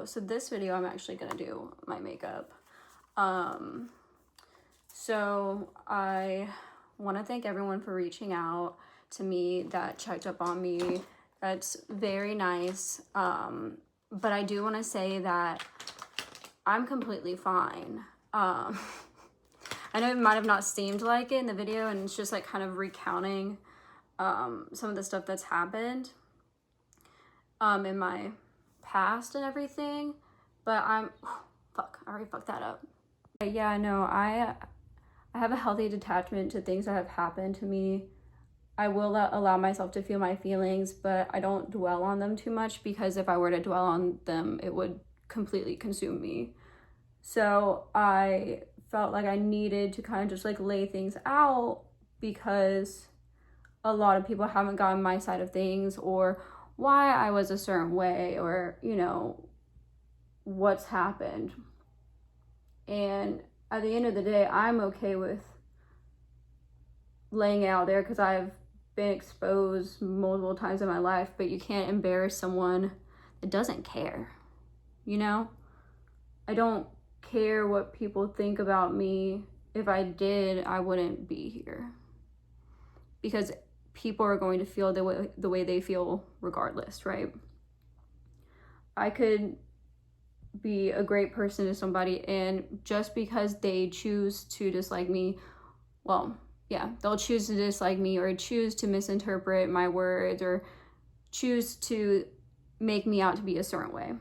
So this video I'm actually gonna do my makeup. So I want to thank everyone for reaching out to me that checked up on me. That's very nice. But I do want to say that I'm completely fine. I know it might have not seemed like it in the video, and it's just like kind of recounting some of the stuff that's happened in my past and everything, but fuck, I already fucked that up. But yeah, no, I have a healthy detachment to things that have happened to me. I will allow myself to feel my feelings, but I don't dwell on them too much, because if I were to dwell on them, it would completely consume me. So I felt like I needed to kind of just like lay things out, because a lot of people haven't gotten my side of things, or why I was a certain way, or, you know, what's happened. And at the end of the day, I'm okay with laying it out there, because I've been exposed multiple times in my life, but you can't embarrass someone that doesn't care, you know? I don't care what people think about me. If I did, I wouldn't be here, because people are going to feel the way they feel regardless, right? I could be a great person to somebody, and just because they choose to dislike me, well, yeah, they'll choose to dislike me, or choose to misinterpret my words, or choose to make me out to be a certain way.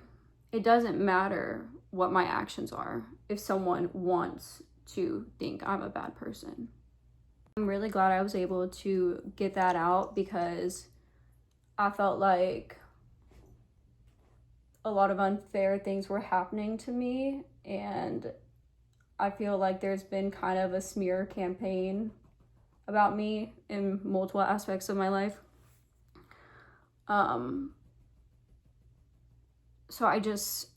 It doesn't matter what my actions are if someone wants to think I'm a bad person. I'm really glad I was able to get that out, because I felt like a lot of unfair things were happening to me, and I feel like there's been kind of a smear campaign about me in multiple aspects of my life. So I just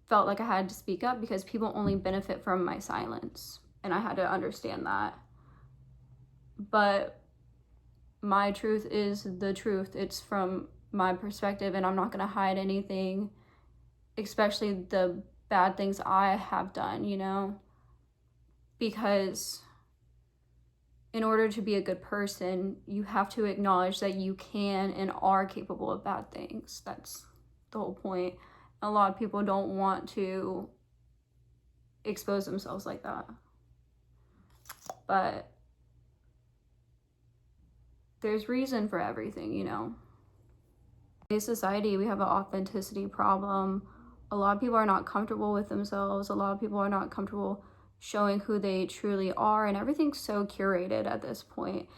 felt like I had to speak up, because people only benefit from my silence, and I had to understand that. But my truth is the truth. It's from my perspective, and I'm not gonna hide anything, especially the bad things I have done, you know? Because in order to be a good person, you have to acknowledge that you can and are capable of bad things. That's the whole point. A lot of people don't want to expose themselves like that. But there's reason for everything, you know? In society, we have an authenticity problem. A lot of people are not comfortable with themselves. A lot of people are not comfortable showing who they truly are, and everything's so curated at this point.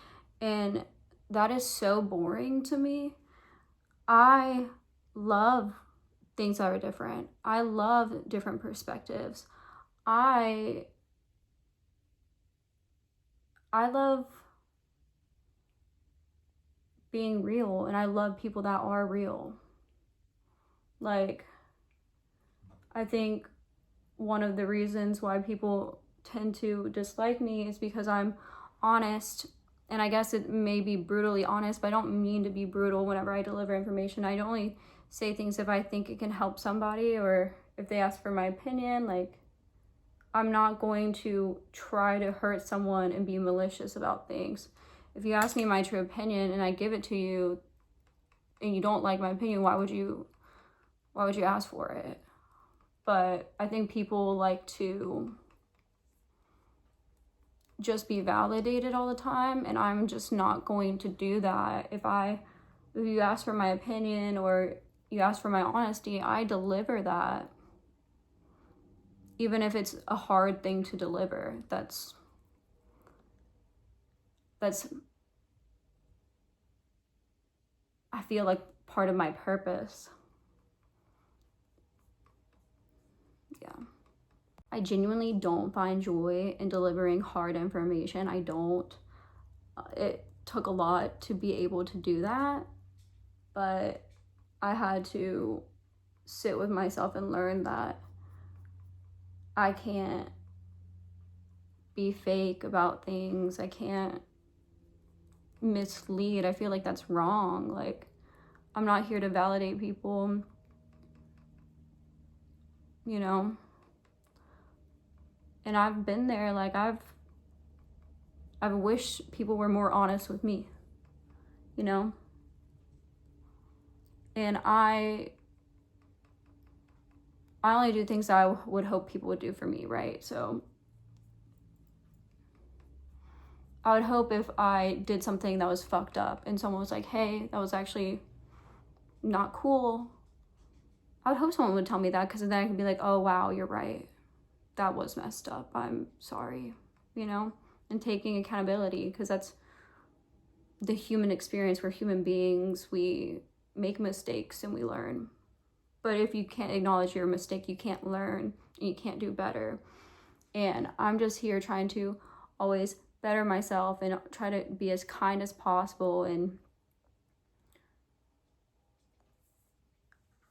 And that is so boring to me. I love things that are different. I love different perspectives. I love being real, and I love people that are real. Like, I think one of the reasons why people tend to dislike me is because I'm honest, and I guess it may be brutally honest, but I don't mean to be brutal whenever I deliver information. I only say things if I think it can help somebody, or if they ask for my opinion. Like, I'm not going to try to hurt someone and be malicious about things. If you ask me my true opinion and I give it to you, and you don't like my opinion, why would you ask for it? But I think people like to just be validated all the time, and I'm just not going to do that. If you ask for my opinion, or you ask for my honesty, I deliver that. Even if it's a hard thing to deliver, that's I feel like part of my purpose. Yeah. I genuinely don't find joy in delivering hard information. I don't. It took a lot to be able to do that, but I had to sit with myself and learn that I can't be fake about things. I can't mislead. I feel like that's wrong. Like, I'm not here to validate people. you know? And I've been there, like I've wished people were more honest with me, you know? And I only do things that I would hope people would do for me, right? So I would hope if I did something that was fucked up and someone was like, hey, that was actually not cool, I would hope someone would tell me that, because then I could be like, oh wow, you're right, that was messed up, I'm sorry, you know? And taking accountability, because that's the human experience. We're human beings, we make mistakes and we learn. But if you can't acknowledge your mistake, you can't learn and you can't do better. And I'm just here trying to always better myself and try to be as kind as possible. And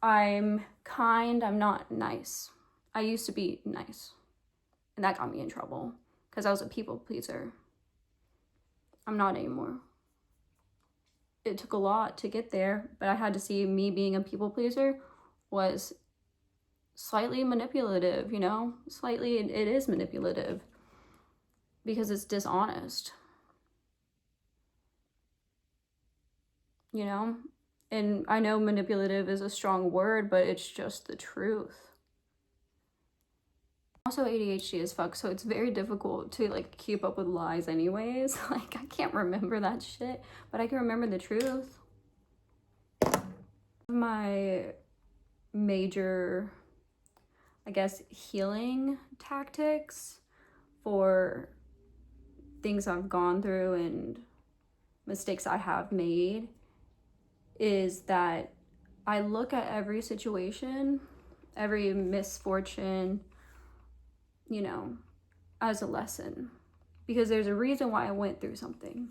I'm kind, I'm not nice. I used to be nice, and that got me in trouble because I was a people pleaser. I'm not anymore. It took a lot to get there, but I had to see me being a people pleaser was slightly manipulative, you know? Slightly, it is manipulative because it's dishonest, you know? And I know manipulative is a strong word, but it's just the truth. Also ADHD as fuck, so it's very difficult to like keep up with lies anyways. Like I can't remember that shit, but I can remember the truth. My major, I guess, healing tactics for things I've gone through and mistakes I have made is that I look at every situation, every misfortune, you know, as a lesson, because there's a reason why I went through something.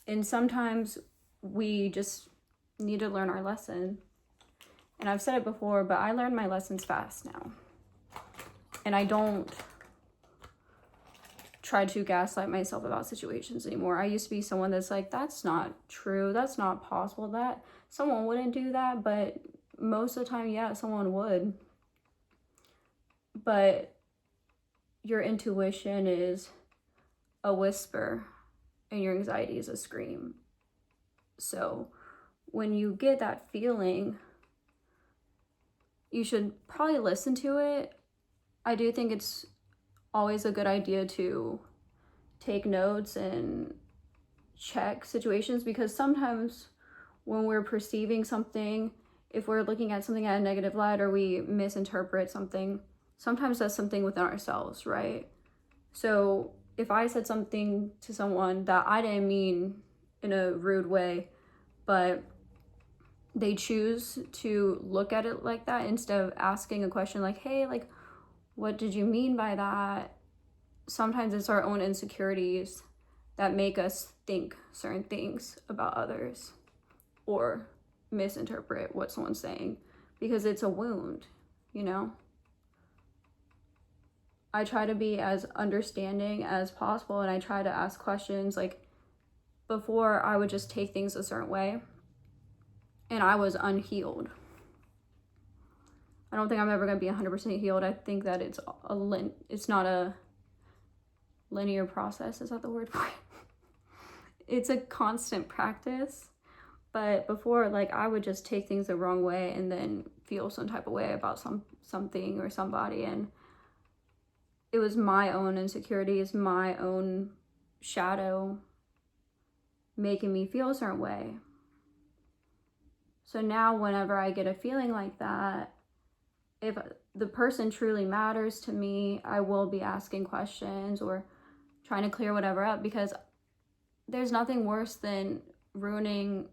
And sometimes we just need to learn our lesson. And I've said it before, but I learn my lessons fast now. And I don't try to gaslight myself about situations anymore. I used to be someone that's like, that's not true, that's not possible, that someone wouldn't do that, but most of the time, yeah, someone would. But your intuition is a whisper and your anxiety is a scream. So when you get that feeling, you should probably listen to it. I do think it's always a good idea to take notes and check situations, because sometimes when we're perceiving something, if we're looking at something at a negative light or we misinterpret something, sometimes that's something within ourselves, right? So if I said something to someone that I didn't mean in a rude way, but they choose to look at it like that instead of asking a question like, hey, like, what did you mean by that? Sometimes it's our own insecurities that make us think certain things about others or misinterpret what someone's saying because it's a wound, you know? I try to be as understanding as possible, and I try to ask questions. Like before, I would just take things a certain way and I was unhealed. I don't think I'm ever going to be 100% healed. I think that it's not a linear process. Is that the word for it? It's a constant practice. But before, like, I would just take things the wrong way and then feel some type of way about something or somebody. And it was my own insecurities, my own shadow making me feel a certain way. So now whenever I get a feeling like that, if the person truly matters to me, I will be asking questions or trying to clear whatever up, because there's nothing worse than ruining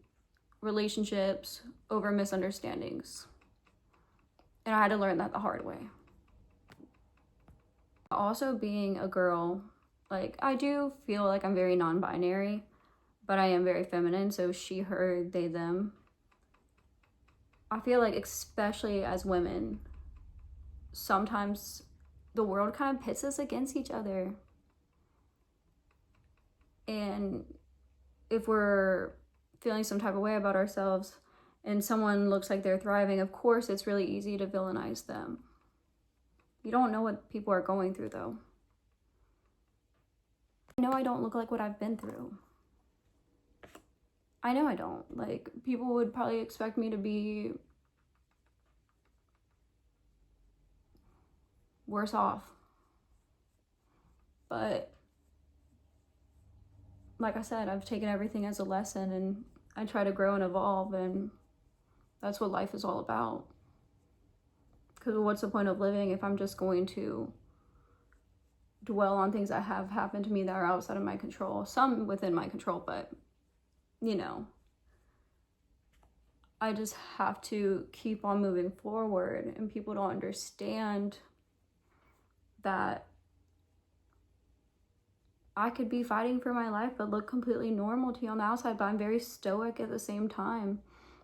relationships over misunderstandings. And I had to learn that the hard way. Also, being a girl, like, I do feel like I'm very non-binary, but I am very feminine, so she, her, they, them. I feel like, especially as women, sometimes the world kind of pits us against each other. And if we're feeling some type of way about ourselves and someone looks like they're thriving, of course it's really easy to villainize them. You don't know what people are going through, though. I know I don't look like what I've been through. I know I don't. Like, people would probably expect me to be worse off. But like I said, I've taken everything as a lesson, and I try to grow and evolve, and that's what life is all about. Because what's the point of living if I'm just going to dwell on things that have happened to me that are outside of my control? Some within my control, but, you know, I just have to keep on moving forward, and people don't understand that I could be fighting for my life but look completely normal to you on the outside, but I'm very stoic at the same time.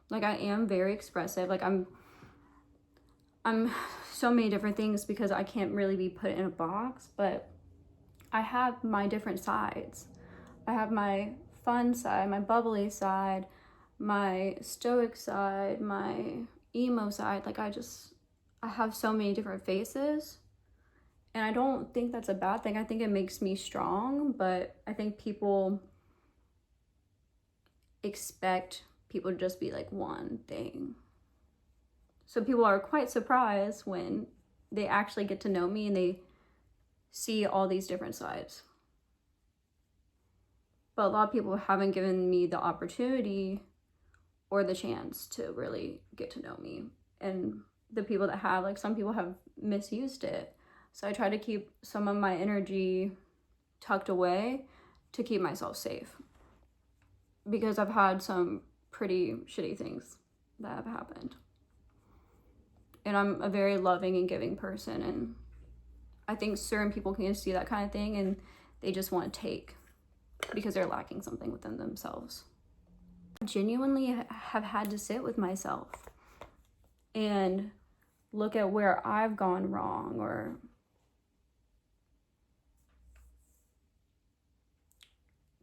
Like, I am very expressive. Like, I'm so many different things because I can't really be put in a box, but I have my different sides. I have my fun side, my bubbly side, my stoic side, my emo side. Like, I have so many different faces, and I don't think that's a bad thing. I think it makes me strong, but I think people expect people to just be like one thing. So people are quite surprised when they actually get to know me and they see all these different sides. But a lot of people haven't given me the opportunity or the chance to really get to know me. And the people that have, like, some people have misused it. So I try to keep some of my energy tucked away to keep myself safe. Because I've had some pretty shitty things that have happened. And I'm a very loving and giving person, and I think certain people can see that kind of thing and they just want to take because they're lacking something within themselves. I genuinely have had to sit with myself and look at where I've gone wrong or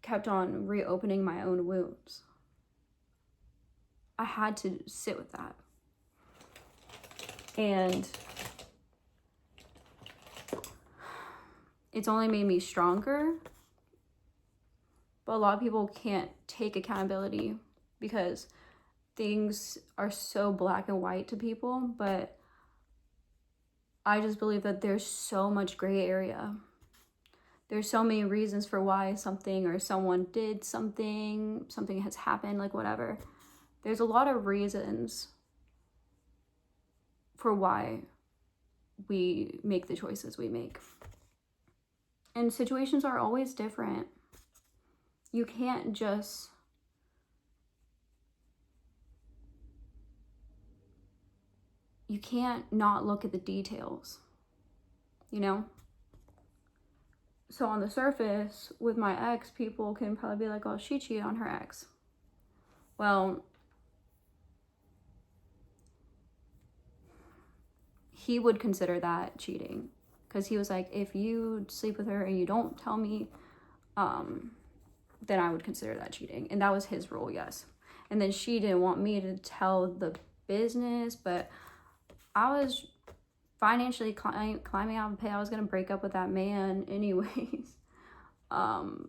kept on reopening my own wounds. I had to sit with that. And it's only made me stronger. But a lot of people can't take accountability because things are so black and white to people. But I just believe that there's so much gray area. There's so many reasons for why something or someone did something, something has happened, like whatever. There's a lot of reasons for why we make the choices we make. And situations are always different. You can't just not look at the details, you know? So on the surface, with my ex, people can probably be like, oh, she cheated on her ex. Well, he would consider that cheating because he was like, if you sleep with her and you don't tell me, then I would consider that cheating. And that was his rule, yes. And then she didn't want me to tell the business, but I was financially climbing out of pay. I was going to break up with that man anyways. And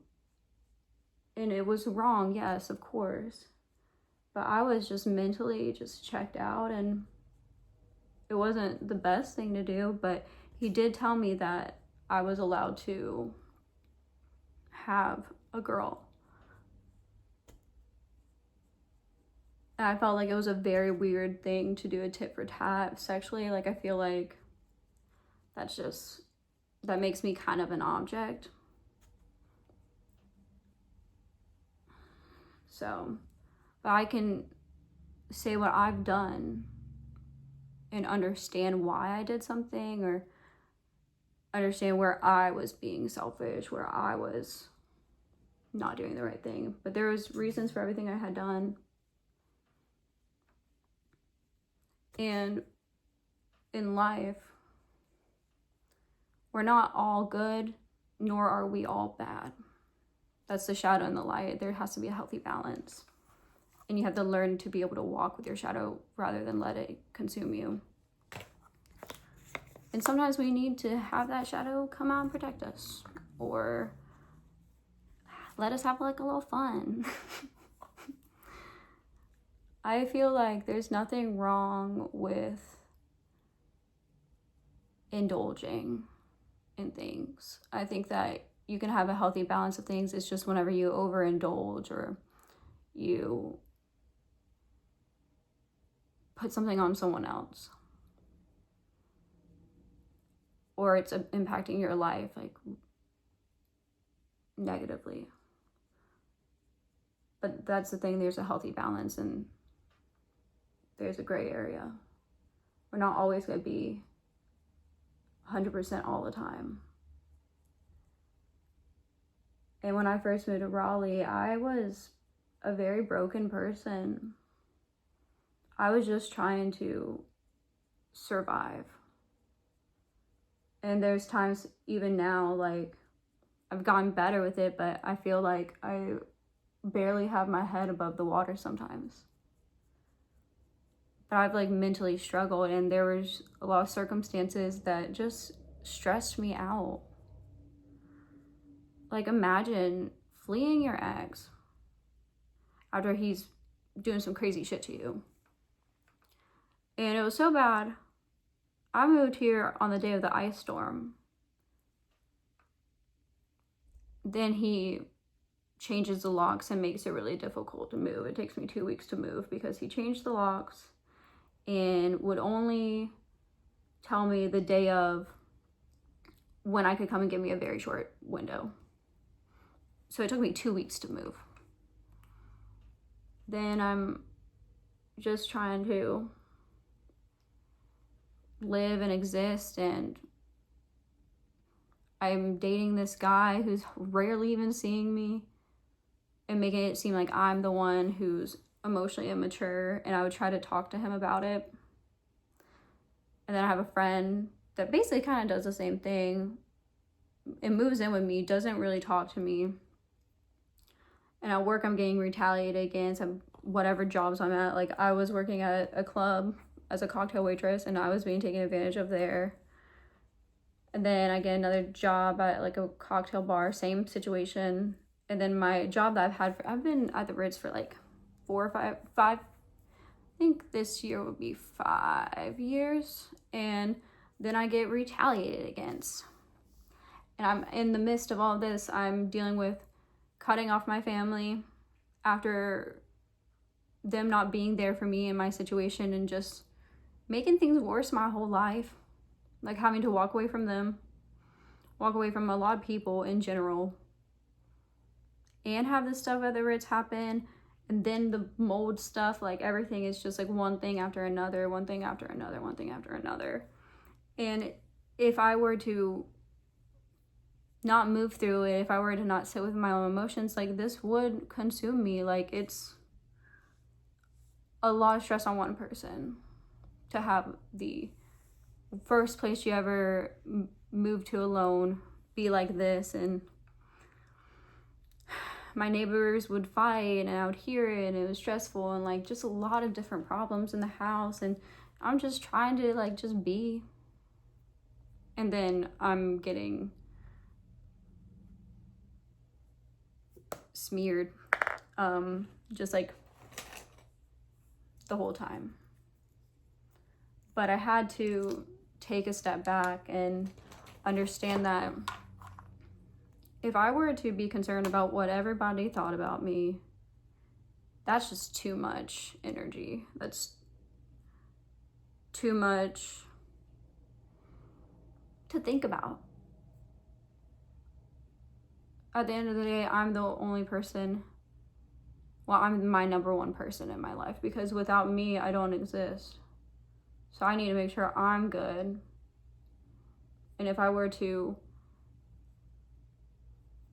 it was wrong, yes, of course. But I was just mentally just checked out, and it wasn't the best thing to do, but he did tell me that I was allowed to have a girl. And I felt like it was a very weird thing to do a tit for tat sexually. Like, I feel like that makes me kind of an object. So, but I can say what I've done and understand why I did something, or understand where I was being selfish, where I was not doing the right thing. But there was reasons for everything I had done. And in life, we're not all good, nor are we all bad. That's the shadow and the light. There has to be a healthy balance. And you have to learn to be able to walk with your shadow rather than let it consume you. And sometimes we need to have that shadow come out and protect us, or let us have like a little fun. I feel like there's nothing wrong with indulging in things. I think that you can have a healthy balance of things. It's just whenever you overindulge or you put something on someone else, or it's impacting your life like negatively. But that's the thing, there's a healthy balance and there's a gray area. We're not always going to be 100% all the time. And when I first moved to Raleigh, I was a very broken person. I was just trying to survive. And there's times even now, like, I've gotten better with it, but I feel like I barely have my head above the water sometimes. But I've like mentally struggled, and there was a lot of circumstances that just stressed me out. Like, imagine fleeing your ex after he's doing some crazy shit to you. And it was so bad. I moved here on the day of the ice storm. Then he changes the locks and makes it really difficult to move. It takes me 2 weeks to move because he changed the locks and would only tell me the day of when I could come and give me a very short window. So it took me 2 weeks to move. Then I'm just trying to live and exist, and I'm dating this guy who's rarely even seeing me and making it seem like I'm the one who's emotionally immature, and I would try to talk to him about it. And then I have a friend that basically kind of does the same thing. It moves in with me, doesn't really talk to me. And at work, I'm getting retaliated against whatever jobs I'm at. Like, I was working at a club as a cocktail waitress, and I was being taken advantage of there. And then I get another job at like a cocktail bar, same situation. And then my job that I've been at the Ritz for like 4 or 5, I think this year would be 5 years. And then I get retaliated against. And I'm in the midst of all this, I'm dealing with cutting off my family after them not being there for me in my situation, and just making things worse my whole life. Like having to walk away from them, walk away from a lot of people in general, and have this stuff at the Ritz happen, and then the mold stuff. Like, everything is just like one thing after another, one thing after another, one thing after another. And if I were to not move through it, if I were to not sit with my own emotions, like, this would consume me. Like, it's a lot of stress on one person to have the first place you ever moved to alone be like this. And my neighbors would fight, and I would hear it, and it was stressful, and like just a lot of different problems in the house. And I'm just trying to like just be, and then I'm getting smeared just like the whole time. But I had to take a step back and understand that if I were to be concerned about what everybody thought about me, that's just too much energy. That's too much to think about. At the end of the day, I'm the only person, well, I'm my number one person in my life, because without me, I don't exist. So I need to make sure I'm good. And if I were to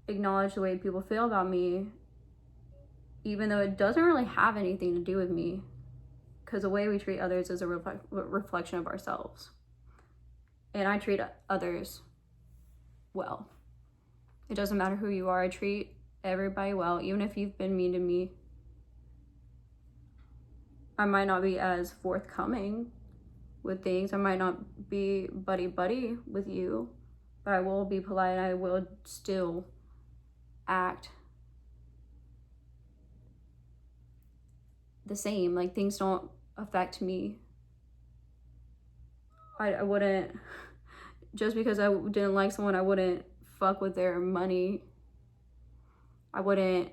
acknowledge the way people feel about me, even though it doesn't really have anything to do with me, because the way we treat others is a reflection of ourselves. And I treat others well. It doesn't matter who you are. I treat everybody well, even if you've been mean to me. I might not be as forthcoming with things. I might not be buddy with you, but I will be polite. I will still act the same. Like, things don't affect me. I wouldn't, just because I didn't like someone, I wouldn't fuck with their money. I wouldn't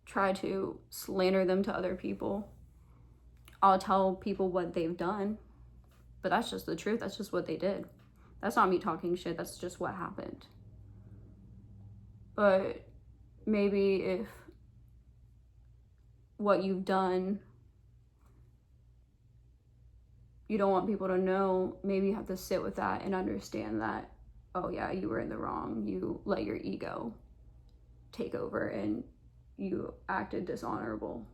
try to slander them to other people. I'll tell people what they've done, but that's just the truth. That's just what they did. That's not me talking shit. That's just what happened. But maybe if what you've done, you don't want people to know, maybe you have to sit with that and understand that, oh yeah, you were in the wrong. You let your ego take over and you acted dishonorable.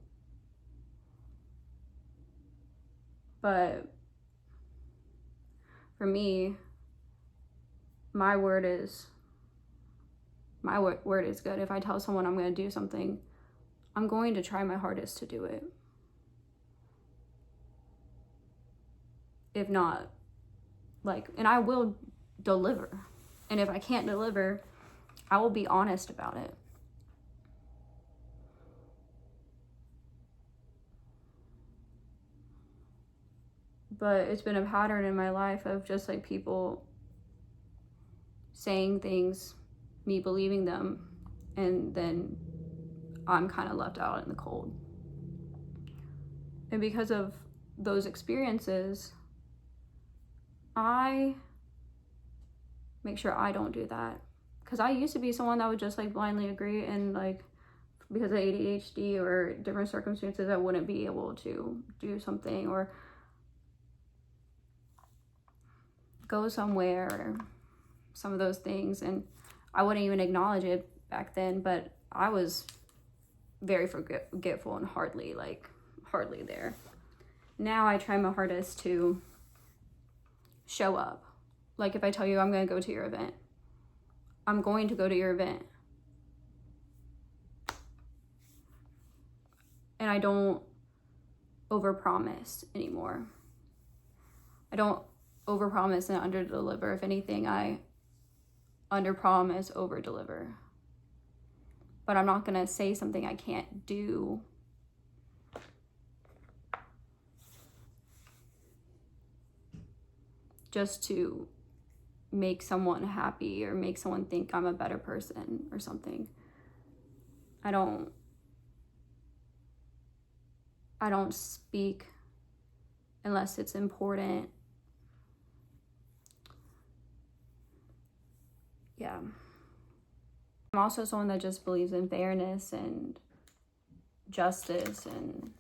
But for me, my word is good. If I tell someone I'm going to do something, I'm going to try my hardest to do it. If not, like, and I will deliver. And if I can't deliver, I will be honest about it. But it's been a pattern in my life of just like people saying things, me believing them, and then I'm kind of left out in the cold. And because of those experiences, I make sure I don't do that. Because I used to be someone that would just like blindly agree, and like because of ADHD or different circumstances, I wouldn't be able to do something or go somewhere or some of those things, and I wouldn't even acknowledge it back then. But I was very forgetful and hardly there. Now I try my hardest to show up. Like, if I tell you I'm going to go to your event, I'm going to go to your event. And I don't overpromise anymore. I don't overpromise and underdeliver. If anything, I underpromise, overdeliver. But I'm not going to say something I can't do just to make someone happy or make someone think I'm a better person or something. I don't speak unless it's important. Yeah. I'm also someone that just believes in fairness and justice and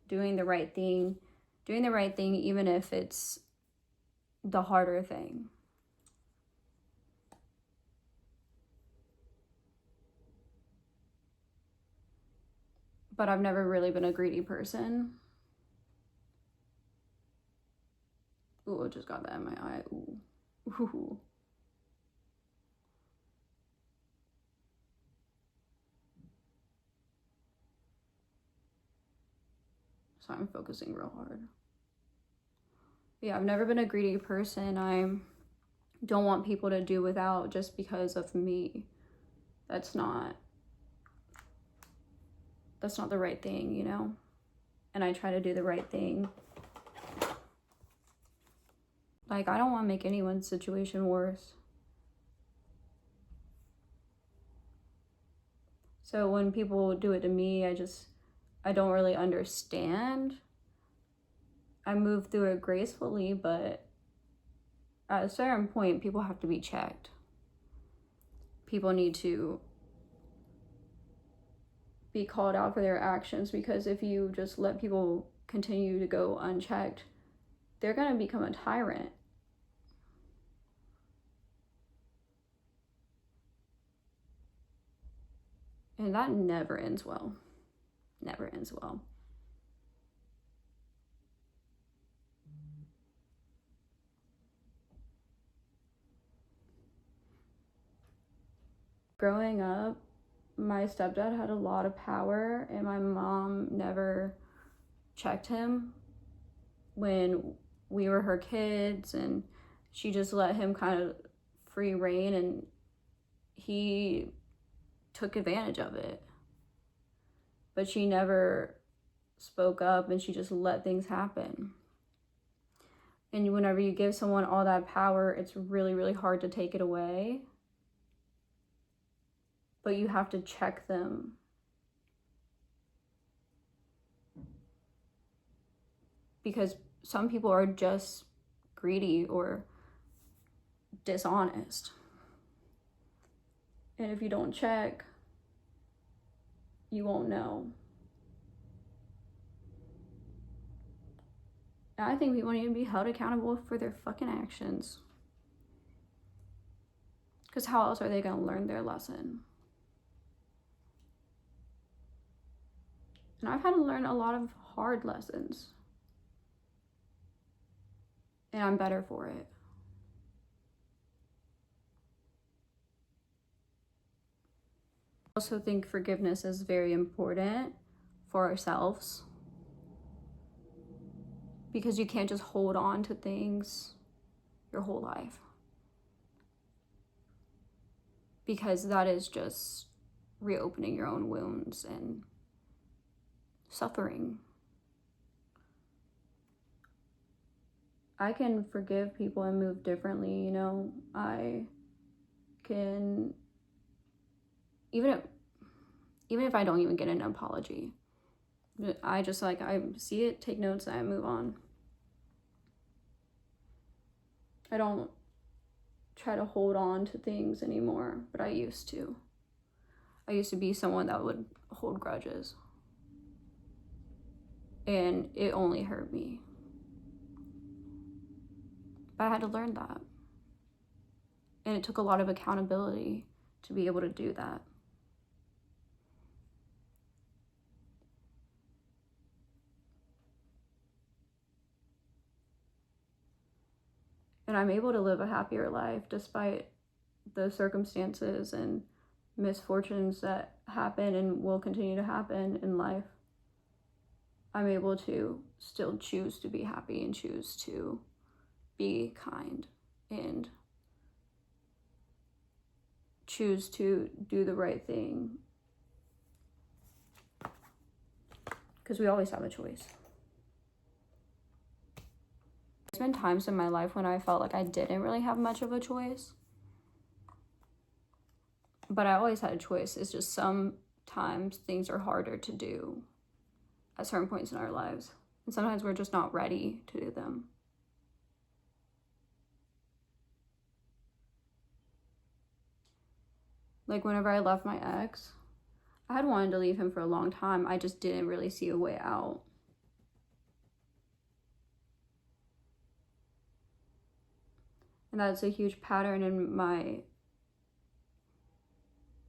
doing the right thing even if it's the harder thing. But I've never really been a greedy person. Ooh, I just got that in my eye. Ooh. So I'm focusing real hard. Yeah, I've never been a greedy person. I don't want people to do without just because of me. That's not the right thing, you know? And I try to do the right thing. Like, I don't want to make anyone's situation worse. So when people do it to me, I don't really understand. I move through it gracefully, but at a certain point, people have to be checked. People need to be called out for their actions, because if you just let people continue to go unchecked, they're going to become a tyrant. And that never ends well. Never ends well. Growing up, my stepdad had a lot of power, and my mom never checked him when we were her kids, and she just let him kind of free reign, and he took advantage of it. But she never spoke up, and she just let things happen. And whenever you give someone all that power, it's really, really hard to take it away. But you have to check them. Because some people are just greedy or dishonest. And if you don't check, you won't know. And I think people need to be held accountable for their fucking actions. Because how else are they going to learn their lesson? And I've had to learn a lot of hard lessons. And I'm better for it. I also think forgiveness is very important for ourselves. Because you can't just hold on to things your whole life. Because that is just reopening your own wounds and suffering. I can forgive people and move differently, you know. I can, even if I don't even get an apology, I just I see it, take notes, and I move on. I don't try to hold on to things anymore, but I used to. I used to be someone that would hold grudges. And it only hurt me. But I had to learn that. And it took a lot of accountability to be able to do that. And I'm able to live a happier life despite the circumstances and misfortunes that happen and will continue to happen in life. I'm able to still choose to be happy and choose to be kind and choose to do the right thing. Because we always have a choice. There's been times in my life when I felt like I didn't really have much of a choice. But I always had a choice. It's just sometimes things are harder to do at certain points in our lives. And sometimes we're just not ready to do them. Like whenever I left my ex, I had wanted to leave him for a long time. I just didn't really see a way out. And that's a huge pattern in my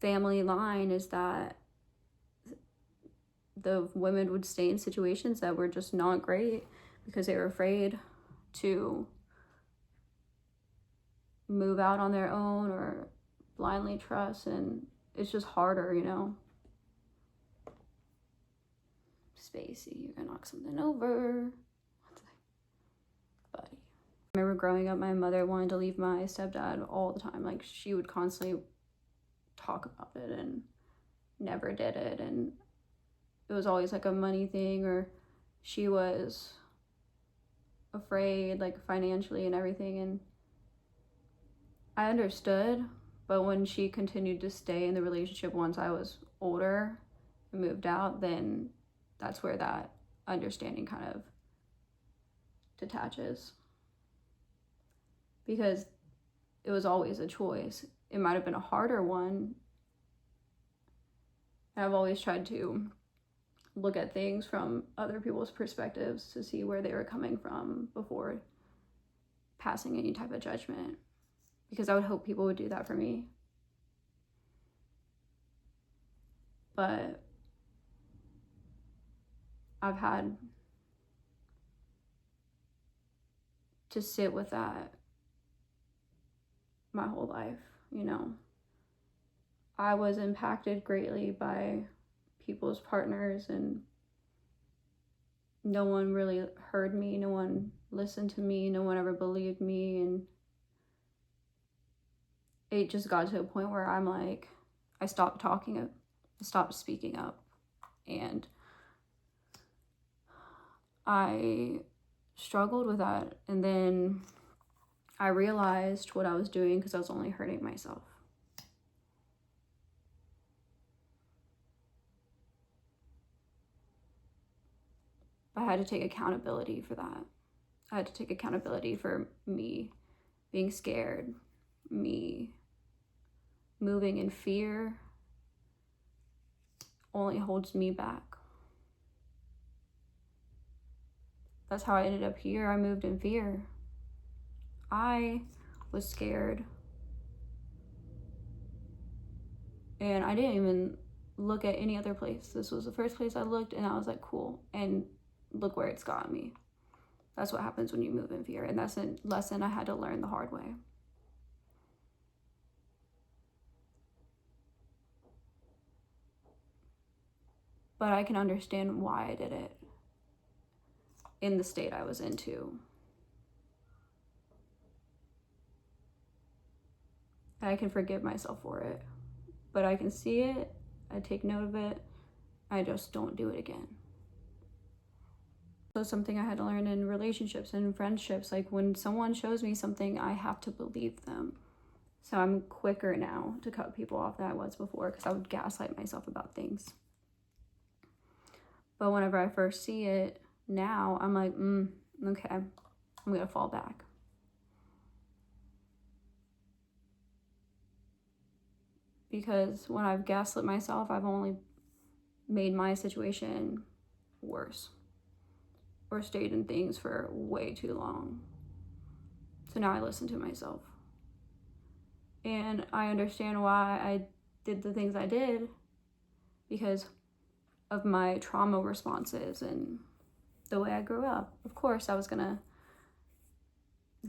family line, is that the women would stay in situations that were just not great because they were afraid to move out on their own or blindly trust, and it's just harder, you know. Spacey, you're gonna knock something over. Buddy. I remember growing up, my mother wanted to leave my stepdad all the time. Like, she would constantly talk about it and never did it. And it was always like a money thing, or she was afraid, like financially and everything. And I understood, but when she continued to stay in the relationship once I was older and moved out, then that's where that understanding kind of detaches. Because it was always a choice. It might have been a harder one. And I've always tried to look at things from other people's perspectives to see where they were coming from before passing any type of judgment. Because I would hope people would do that for me. But I've had to sit with that my whole life, you know. I was impacted greatly by people's partners and no one really heard me, no one listened to me, no one ever believed me, and it just got to a point where I'm like, I stopped speaking up, and I struggled with that. And then I realized what I was doing, because I was only hurting myself. I had to take accountability for that. I had to take accountability for me being scared, me moving in fear only holds me back. That's how I ended up here. I moved in fear. I was scared. And I didn't even look at any other place. This was the first place I looked, and I was like, cool. And look where it's got me. That's what happens when you move in fear. And that's a lesson I had to learn the hard way. But I can understand why I did it in the state I was into. And I can forgive myself for it. But I can see it, I take note of it, I just don't do it again. So something I had to learn in relationships and friendships, like when someone shows me something, I have to believe them. So I'm quicker now to cut people off than I was before, because I would gaslight myself about things. But whenever I first see it now, I'm like, okay, I'm gonna fall back. Because when I've gaslit myself, I've only made my situation worse, or stayed in things for way too long. So now I listen to myself. And I understand why I did the things I did, because of my trauma responses and the way I grew up. Of course, I was gonna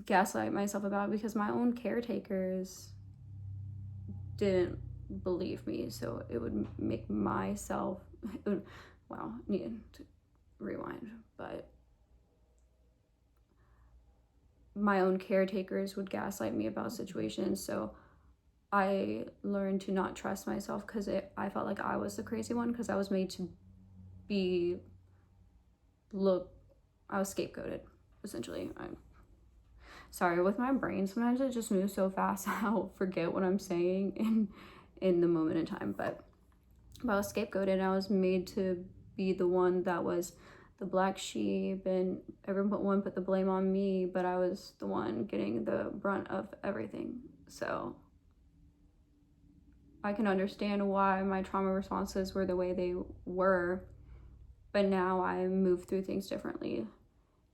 gaslight myself about it, because my own caretakers didn't believe me. So it would make myself, wow, need to rewind, but my own caretakers would gaslight me about situations. So I learned to not trust myself, because I felt like I was the crazy one, because I was made to I was scapegoated, essentially. I'm sorry, with my brain, sometimes it just moves so fast I'll forget what I'm saying in the moment in time. But I was scapegoated, and I was made to be the one that was the black sheep, and everyone put the blame on me, but I was the one getting the brunt of everything. So I can understand why my trauma responses were the way they were, but now I move through things differently.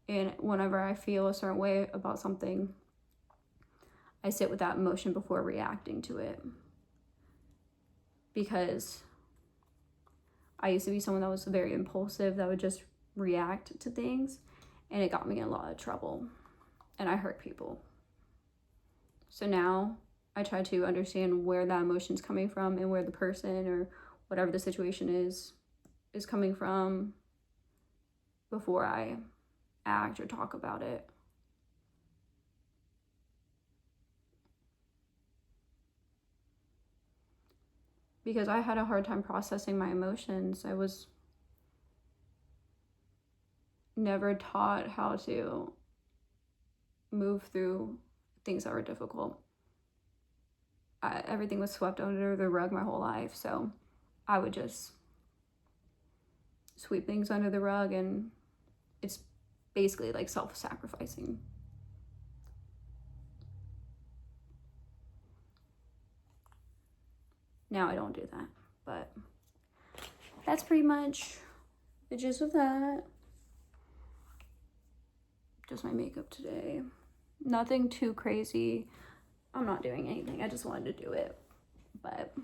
And whenever I feel a certain way about something, I sit with that emotion before reacting to it. Because I used to be someone that was very impulsive, that would just react to things, and it got me in a lot of trouble, and I hurt people. So now I try to understand where that emotion's coming from, and where the person or whatever the situation is coming from, before I act or talk about it. Because I had a hard time processing my emotions. I was never taught how to move through things that were difficult. Everything was swept under the rug my whole life, so I would just sweep things under the rug, and it's basically like self-sacrificing. Now I don't do that, but that's pretty much the gist of that. Just my makeup today. Nothing too crazy. I'm not doing anything. I just wanted to do it, but